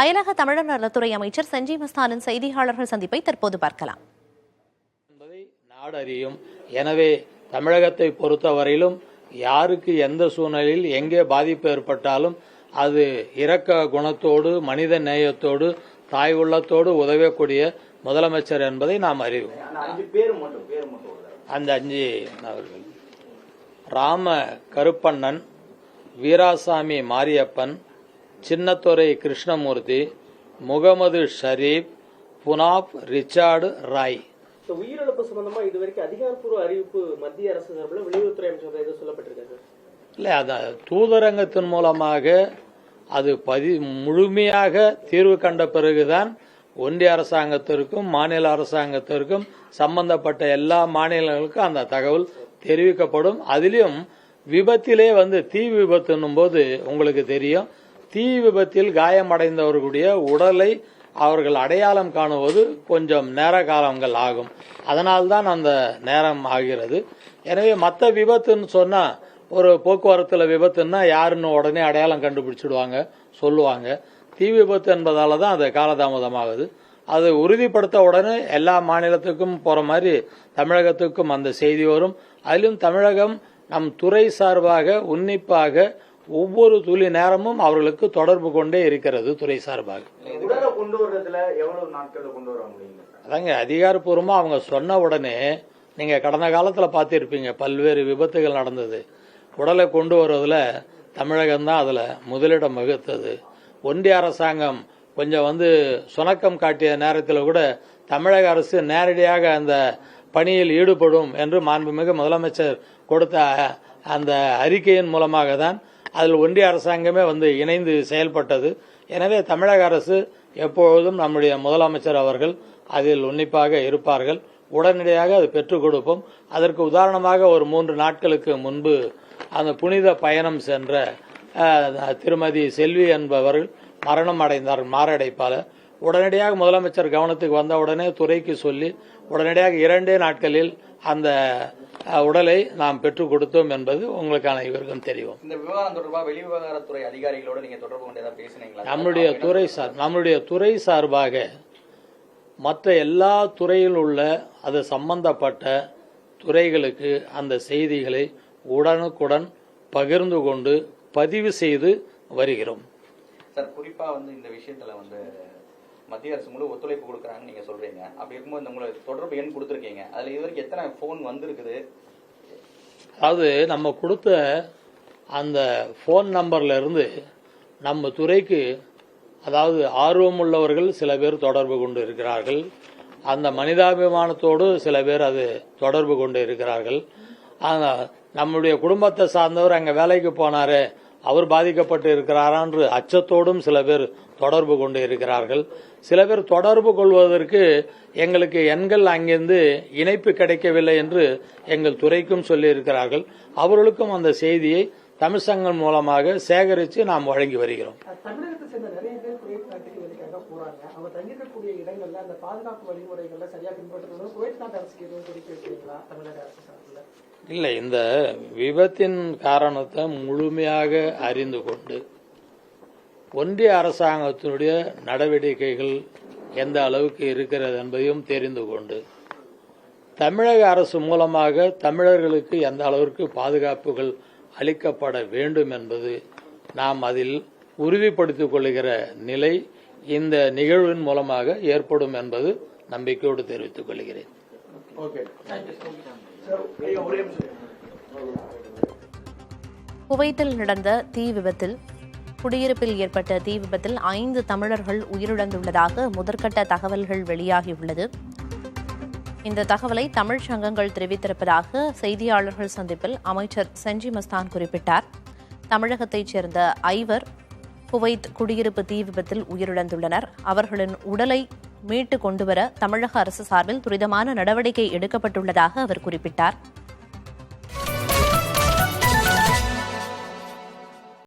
அயலக தமிழர் நலத்துறை அமைச்சர் செஞ்சி மஸ்தானின் செய்தியாளர்கள் சந்திப்பை தற்போது பார்க்கலாம். என்பதை நாடு அறியும். எனவே தமிழகத்தை பொறுத்தவரையிலும் யாருக்கு எந்த சூழ்நிலையில் எங்கே பாதிப்பு ஏற்பட்டாலும் அது இரக்க குணத்தோடு மனித நேயத்தோடு தாய் உள்ளத்தோடு உதவக்கூடிய முதலமைச்சர் என்பதை நாம் அறிவோம். அந்த 5 அவர்கள்: ராம கருப்பண்ணன், வீராசாமி மாரியப்பன், சின்னத்துரை கிருஷ்ணமூர்த்தி, முகமது ஷரீப், புனாப் ரிச்சார்டு ராய். உயிரிழப்பு சம்பந்தமா இதுவரைக்கும் அதிகாரப்பூர்வ அறிவிப்பு மத்திய அரசு சார்பில் வெளியுறவுத்துறை அமைச்சர் எதுவும் சொல்லப்பட்டிருக்காரு? இல்லை, அதான் தூதரங்கத்தின் மூலமாக அது முழுமையாக தீர்வு கண்ட பிறகுதான் ஒன்றிய அரசாங்கத்திற்கும் மாநில அரசாங்கத்திற்கும் சம்பந்தப்பட்ட எல்லா மாநிலங்களுக்கும் அந்த தகவல் தெரிவிக்கப்படும். அதிலும் விபத்திலே தீ விபத்துன்னும் போது உங்களுக்கு தெரியும், தீ விபத்தில் காயமடைந்தவர்களுடைய உடலை அவர்கள் அடையாளம் காணுவது கொஞ்சம் நேர காலங்கள் ஆகும். அதனால்தான் அந்த நேரம் ஆகிறது. எனவே மற்ற விபத்துன்னு சொன்னா, ஒரு போக்குவரத்துல விபத்துன்னா யாருன்னு உடனே அடையாளம் கண்டுபிடிச்சிடுவாங்க, சொல்லுவாங்க. தீ விபத்து என்பதால தான் அது காலதாமதமாகுது. அது உறுதிப்படுத்த உடனே எல்லா மாநிலத்துக்கும் போற மாதிரி தமிழகத்துக்கும் அந்த செய்தி வரும். அதிலும் தமிழகம் நம் துறை சார்பாக உன்னிப்பாக ஒவ்வொரு துளி நேரமும் அவர்களுக்கு தொடர்பு கொண்டே இருக்கிறது. துறை சார்பாக அதாங்க அதிகாரப்பூர்வமா அவங்க சொன்ன உடனே, நீங்க கடந்த காலத்துல பார்த்திருப்பீங்க, பல்வேறு விபத்துகள் நடந்தது. உடலை கொண்டு வருவதில் தமிழகம் தான் அதுல முதலிடம் வகுத்தது. ஒன்றிய அரசாங்கம் கொஞ்சம் சுணக்கம் காட்டிய நேரத்தில் கூட தமிழக அரசு நேரடியாக அந்த பணியில் ஈடுபடும் என்று மாண்புமிகு முதலமைச்சர் கொடுத்த அந்த அறிக்கையின் மூலமாக தான் அதில் ஒன்றிய அரசாங்கமே இணைந்து செயல்பட்டது. எனவே தமிழக அரசு எப்பொழுதும் நம்முடைய முதலமைச்சர் அவர்கள் அதில் உன்னிப்பாக இருப்பார்கள். உடனடியாக அது பெற்றுக் கொடுப்போம். அதற்கு உதாரணமாக ஒரு 3 நாட்களுக்கு முன்பு அந்த புனித பயணம் சென்ற திருமதி செல்வி என்பவர்கள் மரணம் அடைந்தார் மாரடைப்பால. உடனடியாக முதலமைச்சர் கவனத்துக்கு வந்தவுடனே துறைக்கு சொல்லி உடனடியாக 2 நாட்களில் அந்த உடலை நாம் பெற்றுக் கொடுத்தோம் என்பது உங்களுக்கான இவருக்கும் தெரியும். இந்த விவகாரம் தொடர்பாக வெளிவிவகாரத்துறை அதிகாரிகளோடு நீங்க தொடர்பு கொண்டு பேசினீங்களா? நம்முடைய துறை சார்பாக மற்ற எல்லா துறையில் உள்ள அது சம்பந்தப்பட்ட துறைகளுக்கு அந்த செய்திகளை உடனுக்குடன் பகிர்ந்து கொண்டு பதிவு செய்து வருகிறோம். சார், குறிப்பா இந்த விஷயத்துல மத்திய அரசு முழு ஒத்துழைப்பு கொடுக்கறாங்கன்னு நீங்க சொல்றீங்க. அப்படி இருக்கும்போது உங்களுக்கு தொடர்பு எண் கொடுத்திருக்கீங்க, அதுல இதுவரைக்கும் எத்தனை போன் வந்திருக்குது? அதாவது நம்ம கொடுத்த அந்த போன் நம்பர்ல இருந்து நம்ம துறைக்கு அதாவது ஆர்வம் உள்ளவர்கள் சில பேர் தொடர்பு கொண்டு இருக்கிறார்கள். அந்த மனிதாபிமானத்தோடு சில பேர் அது தொடர்பு கொண்டு இருக்கிறார்கள். நம்முடைய குடும்பத்தை சார்ந்தவர் அங்க வேலைக்கு போனாரு, அவர் பாதிக்கப்பட்டு இருக்கிறாரான்று அச்சத்தோடும் சில பேர் தொடர்பு கொண்டு இருக்கிறார்கள். சில பேர் தொடர்பு கொள்வதற்கு எங்களுக்கு எண்கள் அங்கிருந்து இணைப்பு கிடைக்கவில்லை என்று எங்கள் துறைக்கும் சொல்லி இருக்கிறார்கள். அவர்களுக்கும் அந்த செய்தியை தமிழ்சங்கம் மூலமாக சேகரித்து நாம் வழங்கி வருகிறோம். தமிழகத்தை சேர்ந்த நிறைய பேர் குவைத் நாட்டுக்கு வேலைக்காக போறாங்க. அவங்க தங்கிருக்கக்கூடிய இடங்கள்ல அந்த பாதுகாப்பு வழிமுறைகள்ல சரியா பின்பற்றணும். குவைத் நாட்டு அரசுக்கு எதுவும் குறிப்பு வைக்கிறீங்களா தமிழக அரசு சார்பில்? இல்லை, இந்த விபத்தின் காரணத்தை முழுமையாக அறிந்து கொண்டு ஒன்றிய அரசாங்கத்தினுடைய நடவடிக்கைகள் எந்த அளவுக்கு இருக்கிறது என்பதையும் தெரிந்து கொண்டு தமிழக அரசு மூலமாக தமிழர்களுக்கு எந்த அளவிற்கு பாதுகாப்புகள் அளிக்கப்பட வேண்டும் என்பது நாம் அதில் உறுதிப்படுத்திக் கொள்கிற நிலை இந்த நிகழ்வின் மூலமாக ஏற்படும் என்பது நம்பிக்கையோடு தெரிவித்துக் கொள்கிறேன். குவைத்தில் நடந்த தீ விபத்தில் குடியிருப்பில் ஏற்பட்ட தீ விபத்தில் 5 தமிழர்கள் உயிரிழந்துள்ளதாக முதற்கட்ட தகவல்கள் வெளியாகியுள்ளது. இந்த தகவலை தமிழ் சங்கங்கள் தெரிவித்திருப்பதாக செய்தியாளர்கள் சந்திப்பில் அமைச்சர் செஞ்சி மஸ்தான் குறிப்பிட்டார். தமிழகத்தைச் சேர்ந்த 5 குவைத் குடியிருப்பு தீ விபத்தில் உயிரிழந்துள்ளனர். அவர்களின் உடலை மீட்டு கொண்டுவர தமிழக அரசு சார்பில் துரிதமான நடவடிக்கை எடுக்கப்பட்டுள்ளதாக அவர் குறிப்பிட்டார்.